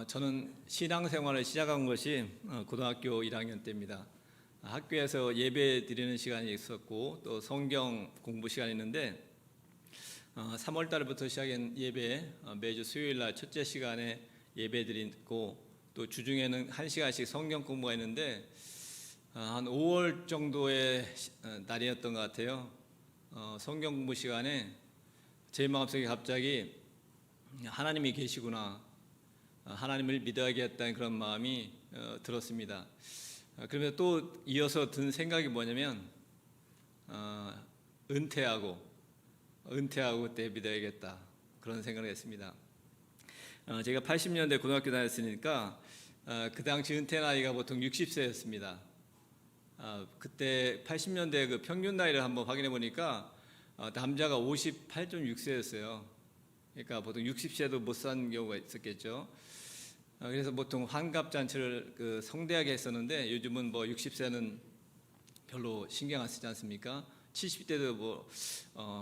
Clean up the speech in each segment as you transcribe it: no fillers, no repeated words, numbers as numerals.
저는 신앙생활을 시작한 것이 고등학교 1학년 때입니다. 학교에서 예배 드리는 시간이 있었고 또 성경 공부 시간이 있는데 3월 달부터 시작한 예배, 매주 수요일 날 첫째 시간에 예배 드리고 또 주중에는 1시간씩 성경 공부가 있는데 한 5월 정도의 날이었던 것 같아요. 성경 공부 시간에 제 마음속에 갑자기 하나님이 계시구나, 하나님을 믿어야겠다는 그런 마음이 들었습니다. 그러면서 또 이어서 든 생각이 뭐냐면 은퇴하고 그때 믿어야겠다, 그런 생각을 했습니다. 제가 80년대 고등학교 다녔으니까 그 당시 은퇴 나이가 보통 60세였습니다. 그때 80년대 그 평균 나이를 한번 확인해 보니까 남자가 58.6세였어요. 그러니까 보통 60세도 못 산 경우가 있었겠죠. 그래서 보통 환갑잔치를 성대하게 했었는데 요즘은 뭐 60세는 별로 신경 안 쓰지 않습니까? 70대도 뭐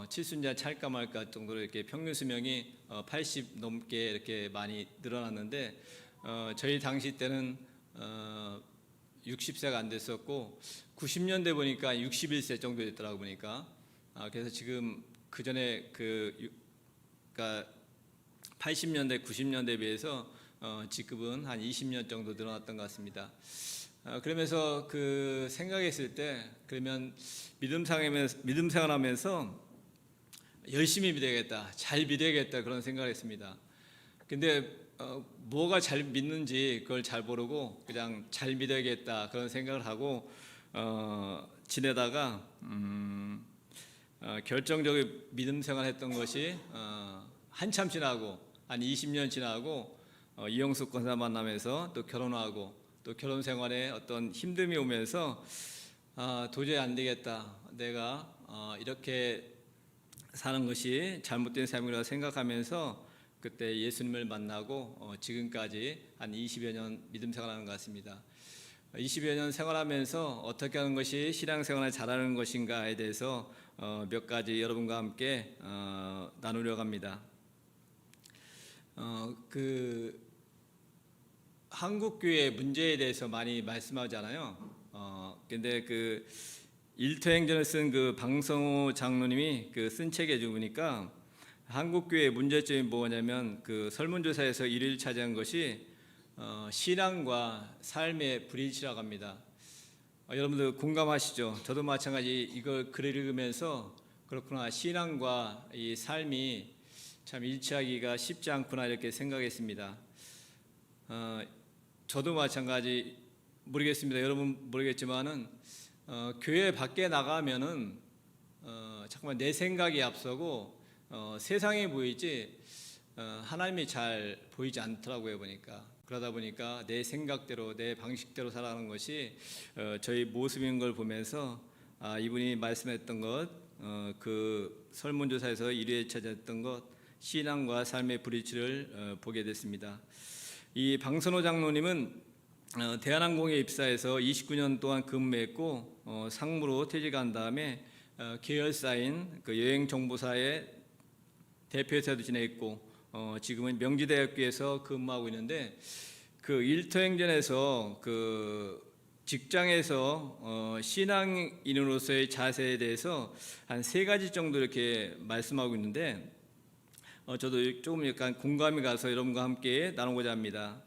칠순잔 찰까 말까 정도로 이렇게 평균 수명이 80 넘게 이렇게 많이 늘어났는데 저희 당시 때는 60세가 안 됐었고 90년대 보니까 61세 정도 됐더라고 보니까. 그래서 지금 그 전에 그러니까 80년대 90년대에 비해서 직급은 한 20년 정도 늘어났던 것 같습니다. 그러면서 그 생각했을 때, 그러면 믿음 생활하면서 열심히 믿어야겠다, 잘 믿어야겠다, 그런 생각을 했습니다. 근데 뭐가 잘 믿는지 그걸 잘 모르고 그냥 잘 믿어야겠다 그런 생각을 하고 지내다가 결정적인 믿음 생활했던 것이 한참 지나고 한 20년 지나고 이영숙 권사 만나면서 또 결혼하고 또 결혼 생활에 어떤 힘듦이 오면서 도저히 안 되겠다, 내가 이렇게 사는 것이 잘못된 삶이라고 생각하면서 그때 예수님을 만나고 지금까지 한 20여 년 믿음 생활하는 것 같습니다. 20여 년 생활하면서 어떻게 하는 것이 신앙생활을 잘하는 것인가에 대해서 몇 가지 여러분과 함께 나누려고 합니다. 한국 교회 문제에 대해서 많이 말씀하잖아요. 근데 그 일터행전을 쓴 그 방성호 장로님이 쓴 책에 보니까 한국 교회의 문제점이 뭐냐면 그 설문조사에서 1위를 차지한 것이 신앙과 삶의 불일치라고 합니다. 여러분들 공감하시죠? 저도 마찬가지 이걸 글을 읽으면서 그렇구나, 신앙과 이 삶이 참 일치하기가 쉽지 않구나 이렇게 생각했습니다. 저도 마찬가지 모르겠습니다. 여러분 모르겠지만은 교회 밖에 나가면은 잠깐만 내 생각이 앞서고 세상에 보이지 하나님이 잘 보이지 않더라고요 보니까. 그러다 보니까 내 생각대로 내 방식대로 살아가는 것이 저희 모습인 걸 보면서 이분이 말씀했던 것, 그 설문조사에서 1위에 차지했던 것, 신앙과 삶의 불일치를 보게 됐습니다. 이 방선호 장로님은 대한항공에 입사해서 29년 동안 근무했고 상무로 퇴직한 다음에 계열사인 그 여행정보사의 대표이사도 지냈고 지금은 명지대학교에서 근무하고 있는데 그 일터행전에서 그 직장에서 신앙인으로서의 자세에 대해서 한 3가지 정도 이렇게 말씀하고 있는데 저도 조금 약간 공감이 가서 여러분과 함께 나누고자 합니다.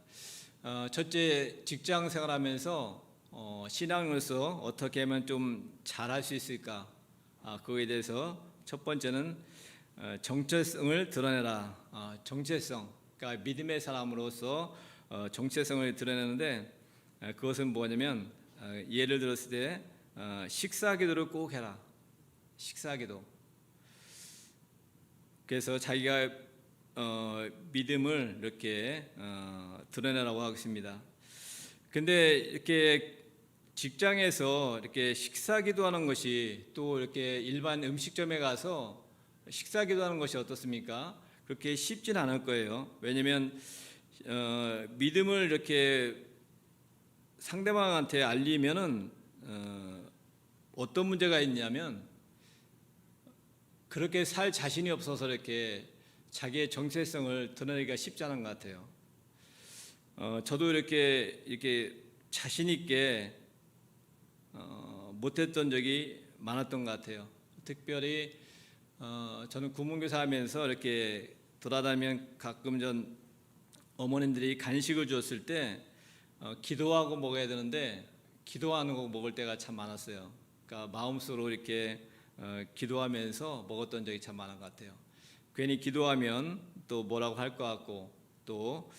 첫째, 직장 생활하면서 신앙으로서 어떻게 하면 좀 잘할 수 있을까? 그거에 대해서 첫 번째는 정체성을 드러내라. 정체성, 그러니까 믿음의 사람으로서 정체성을 드러내는데 그것은 뭐냐면 예를 들었을 때 식사기도를 꼭 해라. 식사기도. 그래서 자기가 믿음을 이렇게 드러내라고 하겠습니다. 근데 이렇게 직장에서 이렇게 식사기도하는 것이 또 이렇게 일반 음식점에 가서 식사기도하는 것이 어떻습니까? 그렇게 쉽진 않을 거예요. 왜냐하면 믿음을 이렇게 상대방한테 알리면은 어떤 문제가 있냐면 그렇게 살 자신이 없어서 이렇게 자기의 정체성을 드러내기가 쉽지 않은 것 같아요. 저도 이렇게 자신 있게 못했던 적이 많았던 것 같아요. 특별히 저는 구문교사 하면서 이렇게 돌아다니면 가끔 전 어머님들이 간식을 줬을 때 기도하고 먹어야 되는데 기도하는 거 먹을 때가 참 많았어요. 그러니까 마음속으로 이렇게 기도하면서 먹었던 적이 참 많은 것 같아요. 괜히 기도하면 또 뭐라고 할 것 같고 또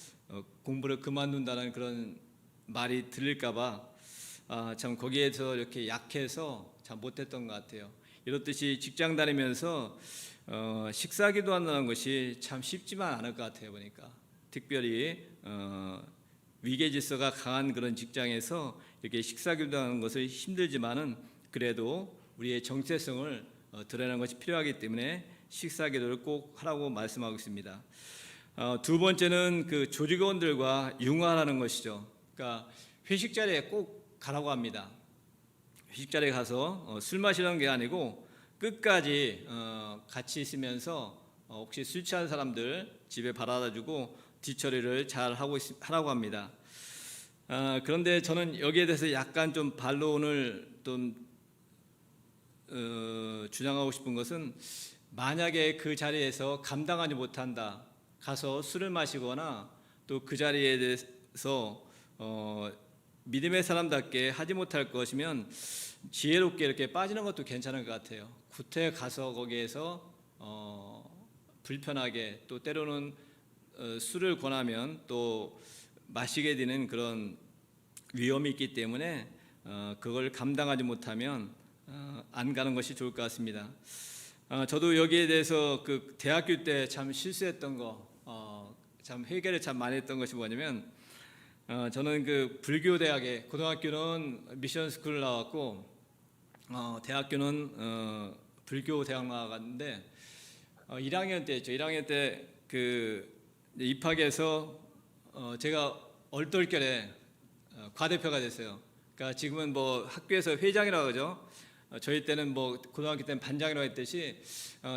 공부를 그만둔다는 그런 말이 들릴까봐 참 거기에서 이렇게 약해서 참 못했던 것 같아요. 이렇듯이 직장 다니면서 식사기도 한다는 것이 참 쉽지만 않을 것 같아요. 보니까 특별히 위계질서가 강한 그런 직장에서 이렇게 식사기도 하는 것은 힘들지만은 그래도 우리의 정체성을 드러내는 것이 필요하기 때문에 식사기도를 꼭 하라고 말씀하고 있습니다. 두 번째는 그 조직원들과 융화하는 것이죠. 그러니까 회식 자리에 꼭 가라고 합니다. 회식 자리에 가서 술 마시는 게 아니고 끝까지 같이 있으면서 혹시 술 취한 사람들 집에 바라다주고 뒤처리를 잘 하라고 합니다. 그런데 저는 여기에 대해서 약간 좀 반론을 좀 주장하고 싶은 것은 만약에 그 자리에서 감당하지 못한다 가서 술을 마시거나 또 그 자리에 대해서 믿음의 사람답게 하지 못할 것이면 지혜롭게 이렇게 빠지는 것도 괜찮은 것 같아요. 구태 가서 거기에서 불편하게 또 때로는 술을 권하면 또 마시게 되는 그런 위험이 있기 때문에 그걸 감당하지 못하면 안 가는 것이 좋을 것 같습니다. 저도 여기에 대해서 그 대학교 때 참 실수했던 거, 참 회개를 참 많이 했던 것이 뭐냐면 저는 그 불교 대학에 고등학교는 미션 스쿨 나왔고 대학교는 불교 대학 나갔는데 1학년 때였죠. 1학년 때 그 입학해서 제가 얼떨결에 과대표가 됐어요. 그러니까 지금은 뭐 학교에서 회장이라고 하죠. 저희 때는 뭐 고등학교 때는 반장이라고 했듯이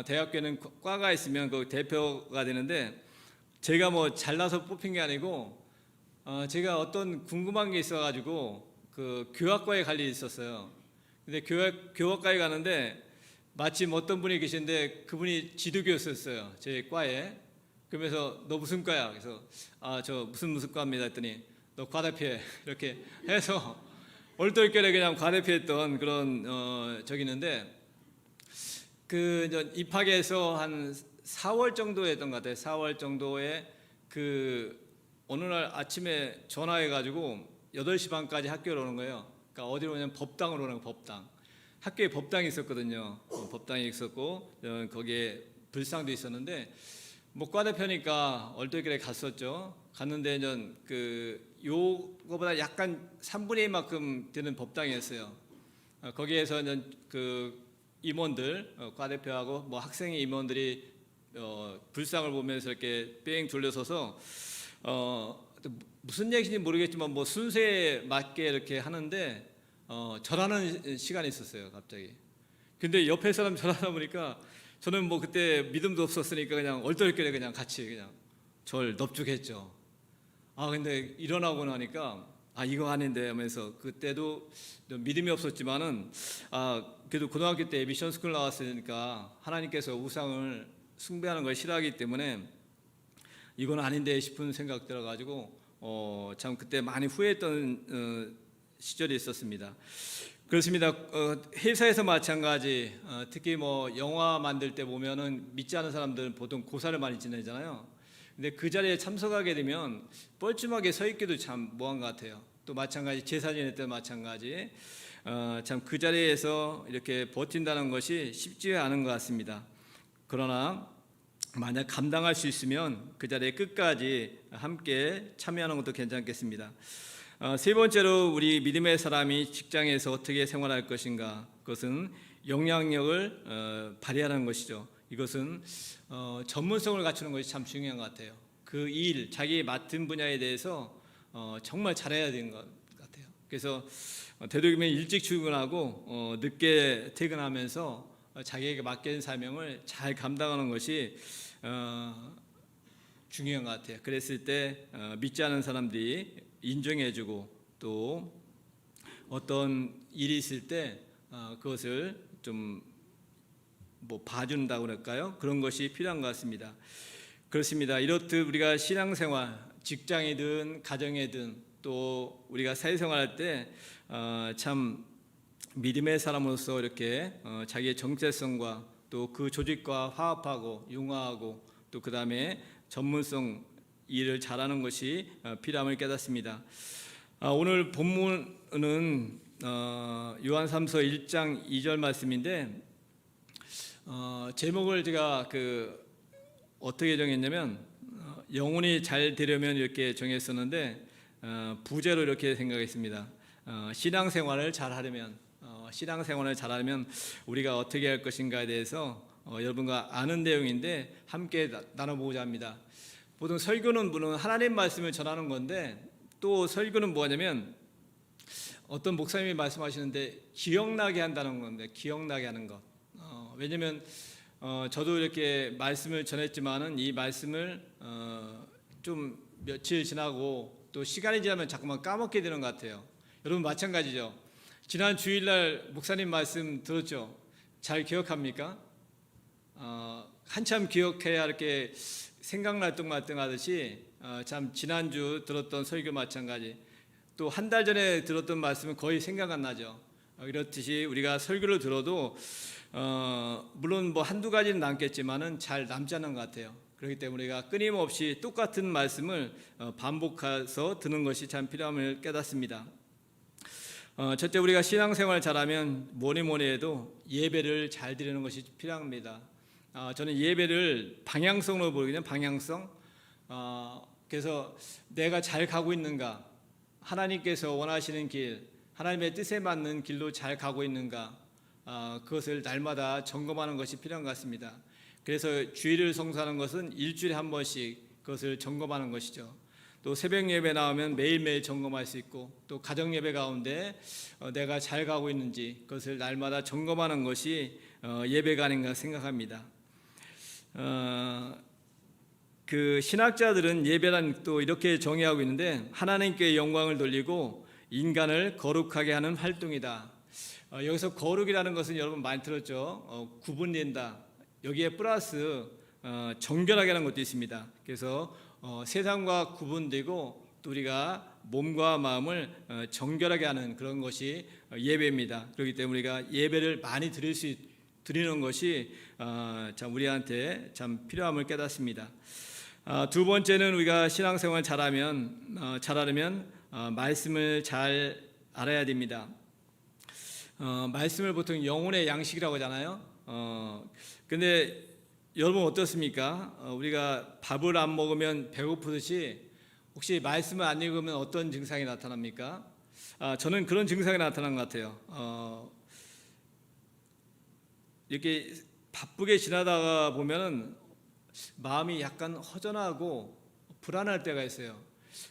대학교는 과가 있으면 그 대표가 되는데 제가 뭐 잘나서 뽑힌 게 아니고 제가 어떤 궁금한 게 있어가지고 그 교학과에 갈 일이 있었어요. 근데 교학과에 가는데 마침 어떤 분이 계신데 그분이 지도교였었어요. 제 과에. 그러면서 너 무슨 과야? 그래서 저 무슨 과입니다 했더니 너 과대표해. 이렇게 해서 얼떨결에 그냥 과대표했던 그런 적이 있는데 그 입학해서 한 4월 정도였던 것 같아요. 4월 정도에 그 어느 날 아침에 전화해가지고 8시 반까지 학교로 오는 거예요. 그러니까 어디로 오냐면 법당으로 오는 거예요. 법당. 학교에 법당이 있었거든요. 법당이 있었고 거기에 불상도 있었는데 뭐 과대표니까 얼떨결에 갔었죠. 갔는데 요거보다 약간 3분의 1만큼 되는 법당이었어요. 거기에서 그 임원들 과대표하고 뭐 학생의 임원들이 불상을 보면서 이렇게 뺑 둘러서서 무슨 얘기인지 모르겠지만 뭐 순서에 맞게 이렇게 하는데 절하는 시간이 있었어요. 갑자기. 근데 옆에 사람 절하다 보니까 저는 뭐 그때 믿음도 없었으니까 그냥 얼떨결에 그냥 같이 그냥 절 넙죽했죠. 근데 일어나고 나니까 이거 아닌데 하면서 그때도 믿음이 없었지만은 그래도 고등학교 때 미션 스쿨 나왔으니까 하나님께서 우상을 숭배하는 걸 싫어하기 때문에 이건 아닌데 싶은 생각 들어가지고 참 그때 많이 후회했던 시절이 있었습니다. 그렇습니다. 회사에서 마찬가지. 특히 뭐 영화 만들 때 보면은 믿지 않은 사람들은 보통 고사를 많이 지내잖아요. 근데 그 자리에 참석하게 되면 뻘쭘하게 서 있기도 참 뭐한 것 같아요. 또 마찬가지 제사 지낼 때 마찬가지. 참 그 자리에서 이렇게 버틴다는 것이 쉽지 않은 것 같습니다. 그러나 만약 감당할 수 있으면 그 자리에 끝까지 함께 참여하는 것도 괜찮겠습니다. 세 번째로 우리 믿음의 사람이 직장에서 어떻게 생활할 것인가, 그것은 영향력을 발휘하는 것이죠. 이것은 전문성을 갖추는 것이 참 중요한 것 같아요. 그 일, 자기 맡은 분야에 대해서 정말 잘해야 되는 것 같아요. 그래서 되도록이면 일찍 출근하고 늦게 퇴근하면서 자기에게 맡긴 사명을 잘 감당하는 것이 중요한 것 같아요. 그랬을 때 믿지 않은 사람들이 인정해주고 또 어떤 일이 있을 때 그것을 좀 뭐 봐준다고 그럴까요? 그런 것이 필요한 것 같습니다. 그렇습니다. 이렇듯 우리가 신앙생활, 직장이든 가정이든 또 우리가 사회생활할 때 참 믿음의 사람으로서 이렇게 자기의 정체성과 또 그 조직과 화합하고 융화하고 또 그 다음에 전문성 일을 잘하는 것이 필요함을 깨닫습니다. 오늘 본문은 요한3서 1장 2절 말씀인데 제목을 제가 어떻게 정했냐면 영혼이 잘 되려면 이렇게 정했었는데 부제로 이렇게 생각했습니다. 신앙생활을 잘하려면 우리가 어떻게 할 것인가에 대해서 여러분과 아는 내용인데 함께 나눠보고자 합니다. 보통 설교는 물론 하나님 말씀을 전하는 건데 또 설교는 뭐냐면 어떤 목사님이 말씀하시는데 기억나게 한다는 건데 기억나게 하는 것. 왜냐면 저도 이렇게 말씀을 전했지만은 이 말씀을 좀 며칠 지나고 또 시간이 지나면 자꾸만 까먹게 되는 것 같아요. 여러분 마찬가지죠. 지난 주일날 목사님 말씀 들었죠? 잘 기억합니까? 한참 기억해야 이렇게 생각날 뚱말뚱 하듯이 참 지난주 들었던 설교 마찬가지 또 한 달 전에 들었던 말씀은 거의 생각 안 나죠. 이렇듯이 우리가 설교를 들어도 물론 뭐 한두 가지는 남겠지만은 잘 남지 않는 것 같아요. 그렇기 때문에 우리가 끊임없이 똑같은 말씀을 반복해서 듣는 것이 참 필요함을 깨닫습니다. 첫째, 우리가 신앙생활 잘하면 뭐니 해도 예배를 잘 드리는 것이 필요합니다. 저는 예배를 방향성으로 보거든요. 방향성. 그래서 내가 잘 가고 있는가, 하나님께서 원하시는 길, 하나님의 뜻에 맞는 길로 잘 가고 있는가, 그것을 날마다 점검하는 것이 필요한 것 같습니다. 그래서 주일을 성수하는 것은 일주일에 한 번씩 그것을 점검하는 것이죠. 또 새벽 예배 나오면 매일매일 점검할 수 있고 또 가정 예배 가운데 내가 잘 가고 있는지 그것을 날마다 점검하는 것이 예배가 아닌가 생각합니다. 그 신학자들은 예배란 또 이렇게 정의하고 있는데 하나님께 영광을 돌리고 인간을 거룩하게 하는 활동이다. 여기서 거룩이라는 것은 여러분 많이 들었죠. 구분된다. 여기에 플러스 정결하게 하는 것도 있습니다. 그래서 세상과 구분되고 또 우리가 몸과 마음을 정결하게 하는 그런 것이 예배입니다. 그렇기 때문에 우리가 예배를 많이 드리는 것이 참 우리한테 참 필요함을 깨닫습니다. 두 번째는 우리가 신앙생활 잘하려면 말씀을 잘 알아야 됩니다. 말씀을 보통 영혼의 양식이라고 하잖아요. 근데 여러분 어떻습니까? 우리가 밥을 안 먹으면 배고프듯이 혹시 말씀을 안 읽으면 어떤 증상이 나타납니까? 저는 그런 증상이 나타난 것 같아요. 이렇게 바쁘게 지나다가 보면은 마음이 약간 허전하고 불안할 때가 있어요.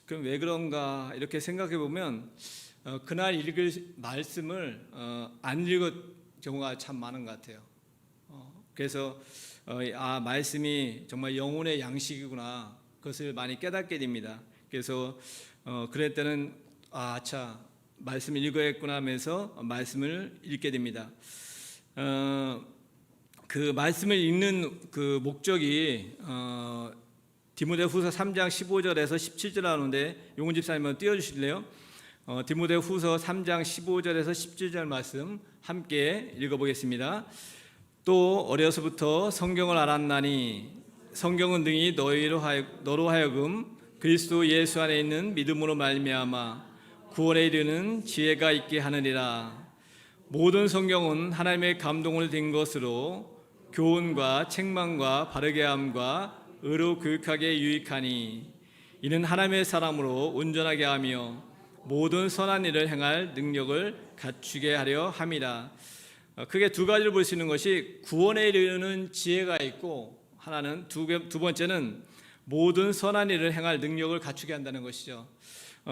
그럼 왜 그런가 이렇게 생각해 보면 그날 읽을 말씀을 안 읽은 경우가 참 많은 것 같아요. 그래서 말씀이 정말 영혼의 양식이구나 그것을 많이 깨닫게 됩니다. 그래서 그럴 때는 말씀을 읽어야겠구나 하면서 말씀을 읽게 됩니다. 그 말씀을 읽는 그 목적이 디모데후서 3장 15절에서 17절 나오는데 용훈 집사님 한번 띄워주실래요? 디모데후서 3장 15절에서 17절 말씀 함께 읽어보겠습니다. 또 어려서부터 성경을 알았나니 성경은 능히 너로 하여금 그리스도 예수 안에 있는 믿음으로 말미암아 구원에 이르는 지혜가 있게 하느니라. 모든 성경은 하나님의 감동을 된 것으로 교훈과 책망과 바르게 함과 의로 교육하게 유익하니 이는 하나님의 사람으로 온전하게 하며 모든 선한 일을 행할 능력을 갖추게 하려 함이라. 크게 두 가지를 볼 수 있는 것이 구원에 이르는 지혜가 있고 하나는 두 번째는 모든 선한 일을 행할 능력을 갖추게 한다는 것이죠.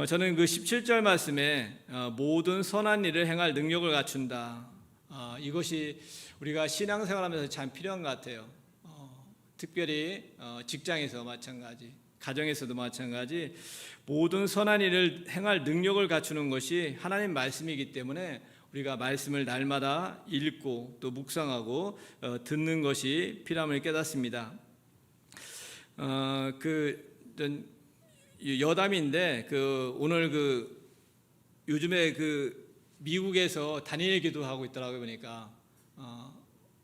저는 그 17절 말씀에 모든 선한 일을 행할 능력을 갖춘다. 이것이 우리가 신앙생활하면서 참 필요한 것 같아요. 특별히 직장에서 마찬가지, 가정에서도 마찬가지, 모든 선한 일을 행할 능력을 갖추는 것이 하나님 말씀이기 때문에 우리가 말씀을 날마다 읽고 또 묵상하고 듣는 것이 필요함을 깨닫습니다. 여담인데 오늘 요즘에 미국에서 단일 기도하고 있더라고요. 보니까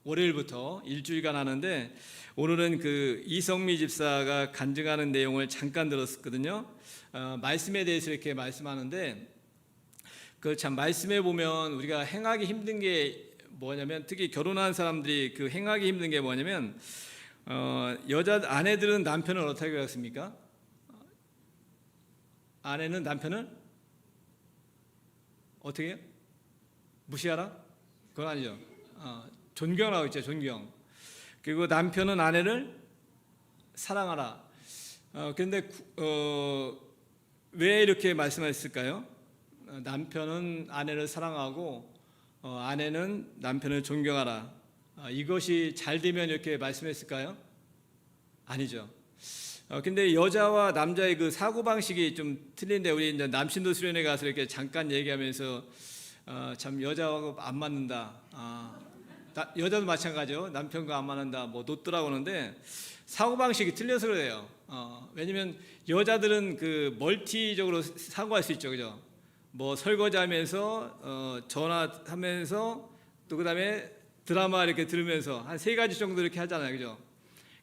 월요일부터 일주일간 하는데, 오늘은 이성미 집사가 간증하는 내용을 잠깐 들었거든요. 말씀에 대해서 이렇게 말씀하는데, 참 말씀에 보면 우리가 행하기 힘든 게 뭐냐면, 특히 결혼한 사람들이 행하기 힘든 게 뭐냐면, 여자 아내들은 남편을 어떻게 하겠습니까? 아내는 남편을 어떻게 해요? 무시하라? 그건 아니죠. 존경하라고 있죠. 존경. 그리고 남편은 아내를 사랑하라. 그런데 왜 이렇게 말씀하셨을까요? 남편은 아내를 사랑하고 아내는 남편을 존경하라. 이것이 잘 되면 이렇게 말씀했을까요? 아니죠. 근데 여자와 남자의 사고방식이 좀 틀린데, 우리 이제 남신도 수련회 가서 이렇게 잠깐 얘기하면서 참 여자하고 안 맞는다. 여자도 마찬가지죠. 남편과 안 맞는다. 뭐 놓더라고 하는데, 사고방식이 틀려서 그래요. 왜냐면 여자들은 멀티적으로 사고할 수 있죠. 그죠? 뭐 설거지하면서 전화하면서 또 그다음에 드라마 이렇게 들으면서 한 3가지 정도 이렇게 하잖아요. 그죠?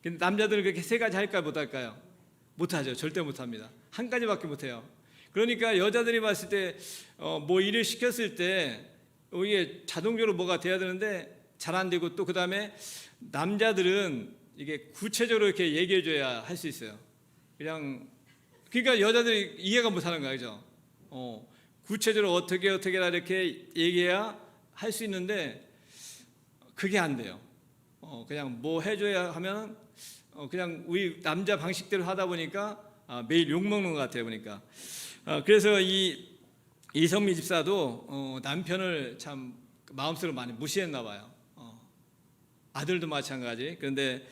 근데 남자들은 그렇게 3가지 할까요? 못할까요? 못하죠. 절대 못합니다. 한 가지밖에 못해요. 그러니까 여자들이 봤을 때 뭐 일을 시켰을 때 이게 자동적으로 뭐가 돼야 되는데 잘 안 되고, 또 그다음에 남자들은 이게 구체적으로 이렇게 얘기해 줘야 할 수 있어요. 그러니까 여자들이 이해가 못 하는 거예요. 그죠? 구체적으로 어떻게라 이렇게 얘기해야 할 수 있는데 그게 안 돼요. 그냥 뭐 해줘야 하면 그냥 우리 남자 방식대로 하다 보니까 매일 욕먹는 것 같아요. 보니까. 그래서 이성미 집사도 남편을 참 마음속으로 많이 무시했나 봐요. 아들도 마찬가지. 그런데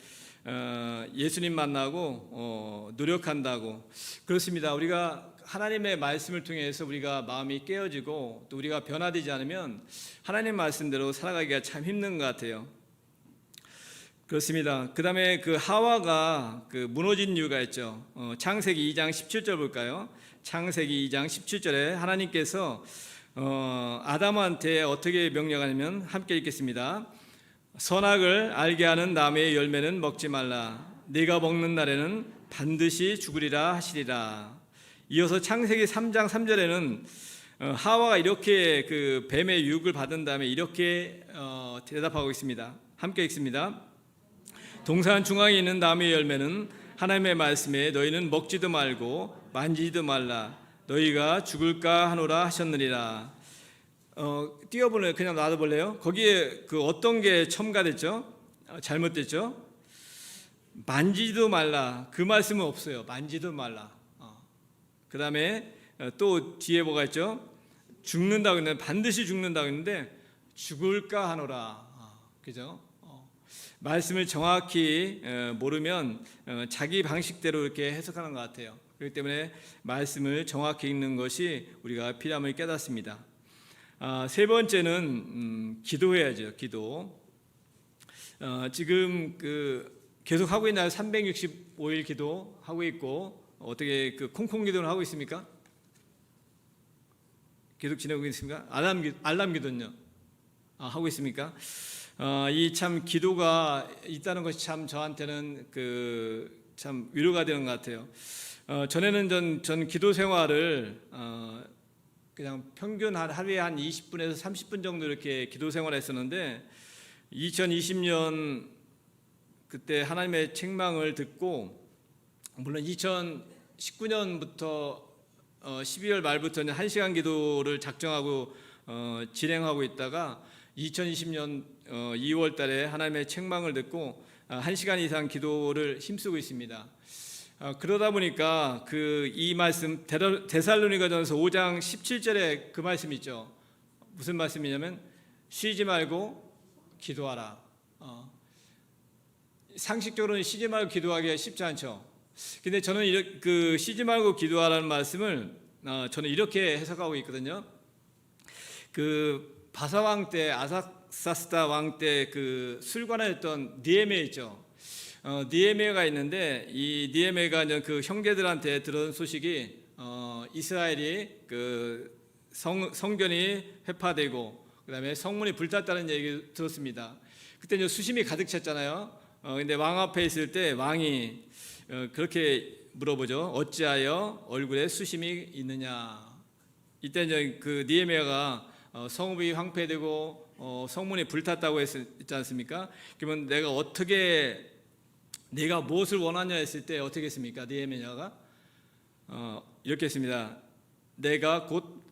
예수님 만나고 노력한다고. 그렇습니다. 우리가 하나님의 말씀을 통해서 우리가 마음이 깨어지고 또 우리가 변화되지 않으면 하나님 말씀대로 살아가기가 참 힘든 것 같아요. 그렇습니다. 그 다음에 하와가 무너진 이유가 있죠. 창세기 2장 17절 볼까요? 창세기 2장 17절에 하나님께서 아담한테 어떻게 명령하냐면, 함께 읽겠습니다. 선악을 알게 하는 나무의 열매는 먹지 말라. 네가 먹는 날에는 반드시 죽으리라 하시리라. 이어서 창세기 3장 3절에는 하와가 이렇게 뱀의 유혹을 받은 다음에 이렇게 대답하고 있습니다. 함께 읽습니다. 동산 중앙에 있는 나무의 열매는 하나님의 말씀에 너희는 먹지도 말고 만지지도 말라. 너희가 죽을까 하노라 하셨느니라. 띄워볼래요? 그냥 놔둬볼래요? 거기에 어떤 게 첨가됐죠? 잘못됐죠? 만지지도 말라. 그 말씀은 없어요. 만지도 말라. 그 다음에 또 뒤에 뭐가 있죠? 죽는다고 했는데, 반드시 죽는다고 했는데 죽을까 하노라. 그죠? 말씀을 정확히 모르면 자기 방식대로 이렇게 해석하는 것 같아요. 그렇기 때문에 말씀을 정확히 읽는 것이 우리가 필요함을 깨닫습니다. 세 번째는 기도해야죠. 기도. 지금 계속 하고 있나요? 365일 기도 하고 있고, 어떻게 콩콩 기도는 하고 있습니까? 계속 지내고 있습니까? 알람 기도는요? 하고 있습니까? 이 참 기도가 있다는 것이 참 저한테는 참 위로가 되는 것 같아요. 전에는 전 기도 생활을 그냥 평균 하루에 한 20분에서 30분 정도 이렇게 기도 생활을 했었는데, 2020년 그때 하나님의 책망을 듣고, 물론 2019년부터 12월 말부터는 1시간 기도를 작정하고 진행하고 있다가 2020년 2월 달에 하나님의 책망을 듣고 1시간 이상 기도를 힘쓰고 있습니다. 그러다 보니까 이 말씀 데살로니가전서 5장 17절에 그 말씀 있죠. 무슨 말씀이냐면 쉬지 말고 기도하라. 상식적으로는 쉬지 말고 기도하기가 쉽지 않죠. 근데 저는 쉬지 말고 기도하라는 말씀을 저는 이렇게 해석하고 있거든요. 그 바사 왕 때, 아삭사스다 왕 때 그 술관했던 니에메 있죠. 니에메가 있는데, 이 니에메가 그 형제들한테 들은 소식이 이스라엘이 그 성전이 회파되고 그다음에 성문이 불탔다는 얘기를 들었습니다. 그때 이제 수심이 가득 찼잖아요. 근데 왕 앞에 있을 때 왕이 그렇게 물어보죠. 어찌하여 얼굴에 수심이 있느냐. 이때 이제 그 니에메가 성읍이 황폐되고 성문이 불탔다고 했지 않습니까? 그러면 내가 무엇을 원하냐 했을 때 어떻게 했습니까? 니에메냐가 이렇게 했습니다. 내가 곧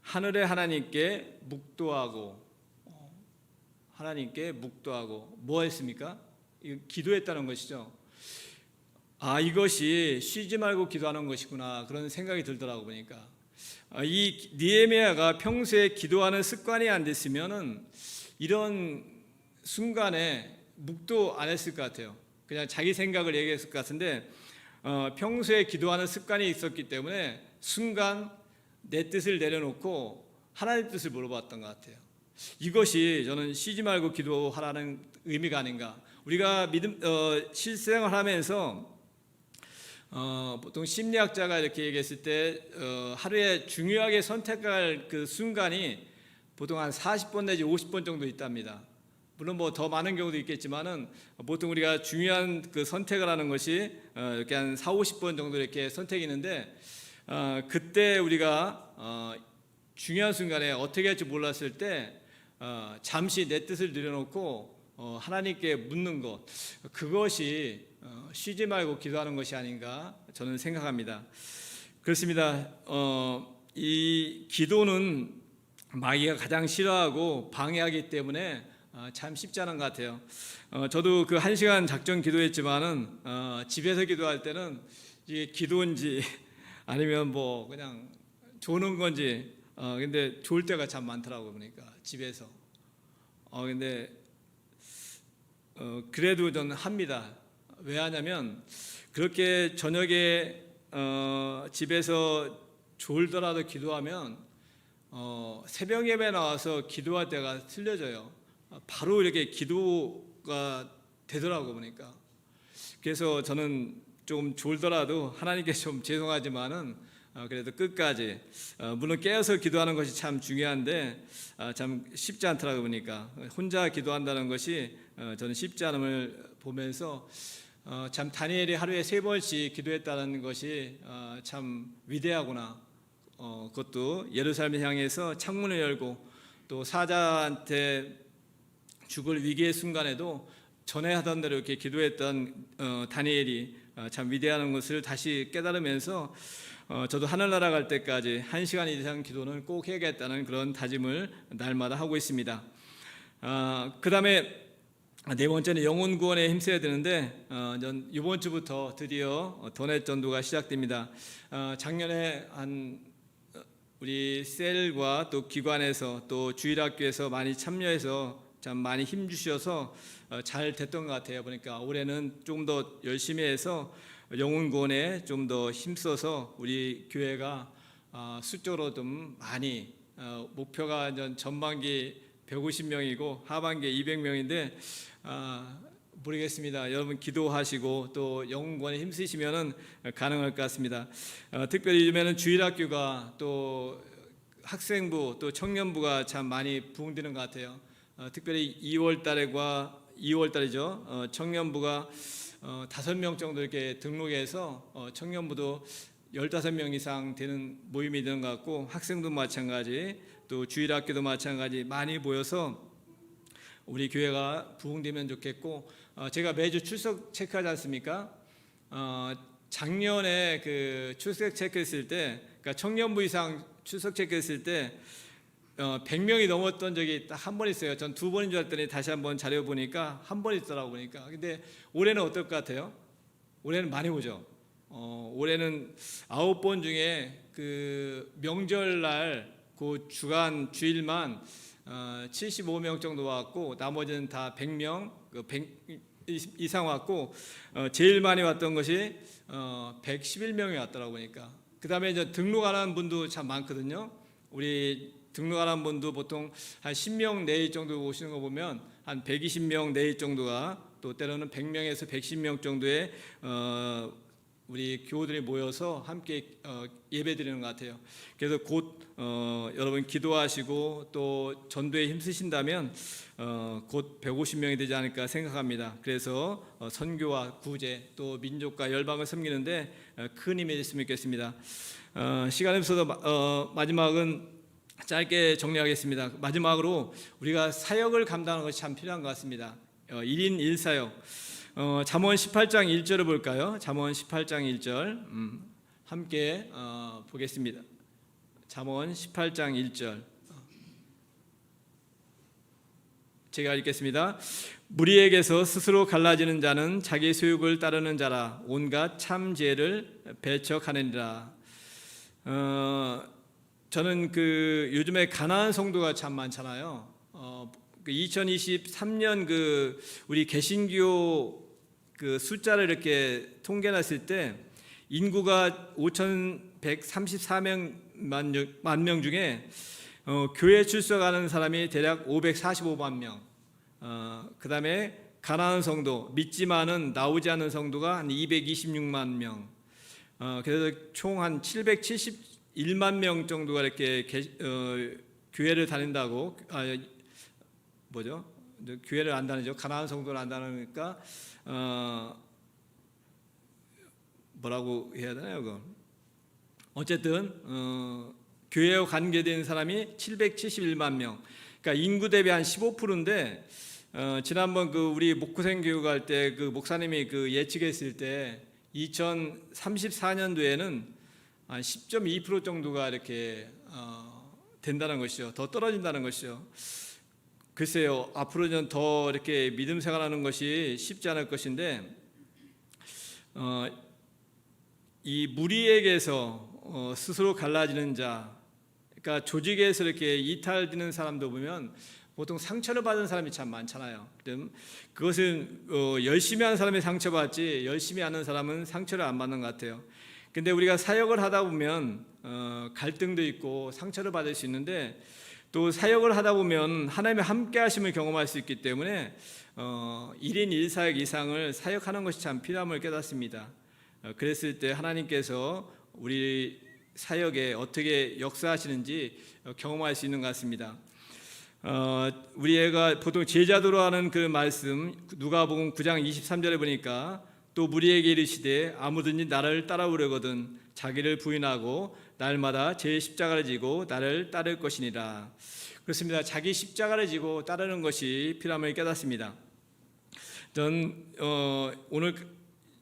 하늘의 하나님께 묵도하고, 하나님께 묵도하고 뭐 했습니까? 기도했다는 것이죠. 이것이 쉬지 말고 기도하는 것이구나, 그런 생각이 들더라고 보니까. 이 니에미야가 평소에 기도하는 습관이 안 됐으면은 이런 순간에 묵도 안 했을 것 같아요. 그냥 자기 생각을 얘기했을 것 같은데, 평소에 기도하는 습관이 있었기 때문에 순간 내 뜻을 내려놓고 하나님 뜻을 물어봤던 것 같아요. 이것이 저는 쉬지 말고 기도하라는 의미가 아닌가. 우리가 실생활 하면서 보통 심리학자가 이렇게 얘기했을 때 하루에 중요하게 선택할 그 순간이 보통 한 40번 내지 50번 정도 있답니다. 물론 뭐 더 많은 경우도 있겠지만은 보통 우리가 중요한 그 선택을 하는 것이 이렇게 한 4, 50번 정도 이렇게 선택이 있는데, 그때 우리가 중요한 순간에 어떻게 할지 몰랐을 때 잠시 내 뜻을 내려놓고 하나님께 묻는 것, 그것이 쉬지 말고 기도하는 것이 아닌가 저는 생각합니다. 그렇습니다. 이 기도는 마귀가 가장 싫어하고 방해하기 때문에 참 쉽지 않은 것 같아요. 저도 그 1시간 작정 기도했지만은 집에서 기도할 때는 이게 기도인지 아니면 뭐 그냥 조는 건지 근데 좋을 때가 참 많더라고요. 보니까 집에서 근데 그래도 저는 합니다. 왜 하냐면 그렇게 저녁에 집에서 졸더라도 기도하면 새벽 예배 나와서 기도할 때가 틀려져요. 바로 이렇게 기도가 되더라고 보니까. 그래서 저는 좀 졸더라도 하나님께 좀 죄송하지만은 그래도 끝까지 물론 깨어서 기도하는 것이 참 중요한데 참 쉽지 않더라고 보니까 혼자 기도한다는 것이 저는 쉽지 않음을 보면서 참 다니엘이 하루에 3번씩 기도했다는 것이 참 위대하구나. 그것도 예루살렘을 향해서 창문을 열고 또 사자한테 죽을 위기의 순간에도 전에 하던 대로 이렇게 기도했던 다니엘이 참 위대한 것을 다시 깨달으면서 저도 하늘나라 갈 때까지 1시간 이상 기도는 꼭 해야겠다는 그런 다짐을 날마다 하고 있습니다. 그 다음에 네 번째는 영혼 구원에 힘써야 되는데 이번 주부터 드디어 더넷 전도가 시작됩니다. 작년에 우리 셀과 또 기관에서 또 주일학교에서 많이 참여해서 참 많이 힘 주셔서 잘 됐던 것 같아요. 보니까 올해는 좀 더 열심히 해서 영혼 구원에 좀 더 힘써서 우리 교회가 수적으로 좀 많이 목표가 전반기 150명이고 하반기 200명인데 모르겠습니다. 여러분 기도하시고 또 영혼 구원에 힘쓰시면은 가능할 것 같습니다. 특별히 요즘에는 주일학교가 또 학생부 또 청년부가 참 많이 부흥되는 것 같아요. 특별히 2월달이죠. 청년부가 5명 정도 이렇게 등록해서 청년부도 15명 이상 되는 모임이 되는 것 같고 학생도 마찬가지 또 주일학교도 마찬가지 많이 모여서 우리 교회가 부흥되면 좋겠고 제가 매주 출석 체크하지 않습니까? 작년에 그 출석 체크했을 때 그러니까 청년부 이상 출석 체크했을 때 100명이 넘었던 적이 딱 한 번 있어요. 전 2번인 줄 알았더니 다시 한번 자료 보니까 한 번 있더라고 보니까. 근데 올해는 어떨 것 같아요? 올해는 많이 오죠. 올해는 9번 중에 그 명절날 그 주간 주일만 75명 정도 왔고 나머지는 다 100명, 이상 왔고 제일 많이 왔던 것이 111명이 왔더라고 보니까. 그다음에 이제 등록하는 분도 참 많거든요. 우리 등록하는 분도 보통 한 10명 내외 정도 오시는 거 보면 한 120명 내외 정도가, 또 때로는 100명에서 110명 정도의 우리 교우들이 모여서 함께 예배드리는 것 같아요. 그래서 곧 여러분 기도하시고 또 전도에 힘쓰신다면 곧 150명이 되지 않을까 생각합니다. 그래서 선교와 구제 또 민족과 열방을 섬기는데 큰 힘이 됐으면 좋겠습니다. 시간이 없어서 마지막은 짧게 정리하겠습니다. 마지막으로 우리가 사역을 감당하는 것이 참 필요한 것 같습니다. 1인 1사역. 잠언 18장 1절을 볼까요? 잠언 18장 1절 함께 보겠습니다. 잠언 18장 1절 제가 읽겠습니다. 무리에게서 스스로 갈라지는 자는 자기 소욕을 따르는 자라. 온갖 참 지혜를 배척하느니라. 저는 요즘에 가난한 성도가 참 많잖아요. 2023년 우리 개신교 숫자를 이렇게 통계했을 때 인구가 5,134만 명 중에 교회 출석하는 사람이 대략 545만 명. 그다음에 가난한 성도, 믿지만은 나오지 않는 성도가 한 226만 명. 그래서 총 한 771만 명 정도가 이렇게 교회를 다닌다고. 교회를 안 다니죠. 가난한 성도를 안 다니니까 뭐라고 해야 되나요? 그거. 어쨌든 교회와 관계된 사람이 771만 명. 그러니까 인구 대비 한 15%인데 지난번 우리 목구생 교육 할 때 목사님이 예측했을 때 2034년도에는 한 10.2% 정도가 이렇게 된다는 것이죠. 더 떨어진다는 것이죠. 글쎄요, 앞으로는 더 이렇게 믿음 생활하는 것이 쉽지 않을 것인데 이 무리에게서 스스로 갈라지는 자, 그러니까 조직에서 이렇게 이탈되는 사람도 보면 보통 상처를 받은 사람이 참 많잖아요. 그것은 열심히 하는 사람이 상처받지 열심히 하는 사람은 상처를 안 받는 것 같아요. 근데 우리가 사역을 하다 보면 갈등도 있고 상처를 받을 수 있는데 또 사역을 하다 보면 하나님의 함께 하심을 경험할 수 있기 때문에 1인 1사역 이상을 사역하는 것이 참 필요함을 깨닫습니다. 그랬을 때 하나님께서 우리 사역에 어떻게 역사하시는지 경험할 수 있는 것 같습니다. 우리 애가 보통 제자도로 하는 말씀 누가복음 9장 23절에 보니까 또 무리에게 이르시되 아무든지 나를 따라오려거든 자기를 부인하고 날마다 제 십자가를 지고 나를 따를 것이니라. 그렇습니다. 자기 십자가를 지고 따르는 것이 필요함을 깨닫습니다. 전 오늘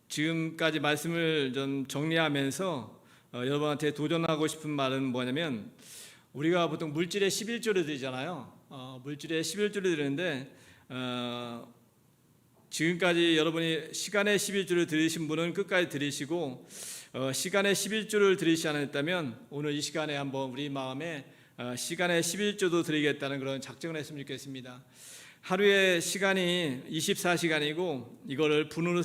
지금까지 말씀을 좀 정리하면서 여러분한테 도전하고 싶은 말은 뭐냐면 우리가 보통 물질의 11조를 드리잖아요. 물질의 11조를 드리는데 지금까지 여러분이 시간의 11조를 드리신 분은 끝까지 드리시고 시간의 11조를 드리지 않았다면 오늘 이 시간에 한번 우리 마음에 시간의 11조도 드리겠다는 그런 작정을 했으면 좋겠습니다. 하루의 시간이 24시간이고 이거를 분으로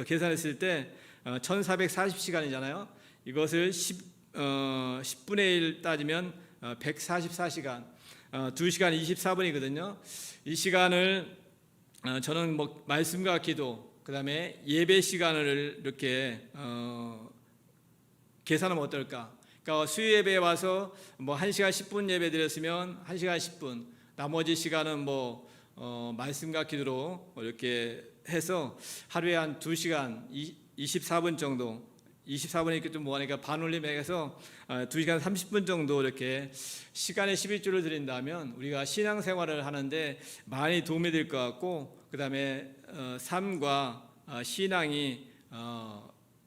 계산했을 때 1440시간이잖아요. 이것을 10분의 1 따지면 144시간, 2시간 24분이거든요. 이 시간을 저는 말씀과 기도, 그 다음에 예배 시간을 이렇게 계산하면 어떨까? 그러니까 수요 예배에 와서 1시간 10분 예배 드렸으면 1시간 10분, 나머지 시간은 말씀과 기도로 이렇게 해서 하루에 한 2시간 24분 정도, 24분이 이렇게 좀 뭐하니까 반올림해서 2시간 30분 정도 이렇게 시간의 11조를 드린다면 우리가 신앙생활을 하는데 많이 도움이 될 것 같고, 그 다음에 삶과 신앙이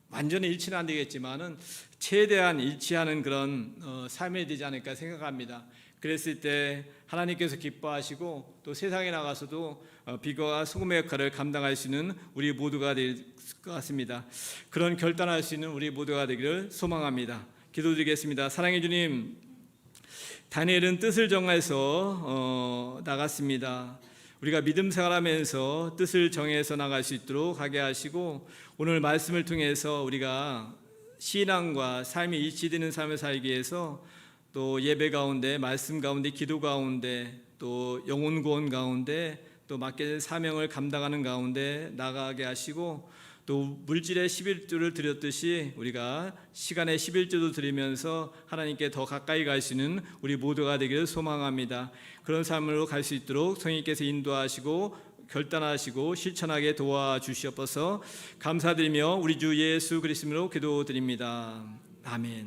완전히 일치는 안 되겠지만은 최대한 일치하는 그런 삶이 되지 않을까 생각합니다. 그랬을 때 하나님께서 기뻐하시고 또 세상에 나가서도 비거와 소금의 역할을 감당할 수 있는 우리 모두가 될 것 같습니다. 그런 결단할 수 있는 우리 모두가 되기를 소망합니다. 기도드리겠습니다. 사랑해 주님, 다니엘은 뜻을 정해서 나갔습니다. 우리가 믿음 생활하면서 뜻을 정해서 나갈 수 있도록 하게 하시고, 오늘 말씀을 통해서 우리가 신앙과 삶이 일치되는 삶을 살기 위해서 또 예배 가운데, 말씀 가운데, 기도 가운데, 또 영혼 구원 가운데, 또 맡겨진 사명을 감당하는 가운데 나가게 하시고, 또 물질의 11조를 드렸듯이 우리가 시간의 11조도 드리면서 하나님께 더 가까이 갈 수 있는 우리 모두가 되기를 소망합니다. 그런 삶으로 갈 수 있도록 성령께서 인도하시고 결단하시고 실천하게 도와주시옵소서. 감사드리며 우리 주 예수 그리스도로 기도드립니다. 아멘.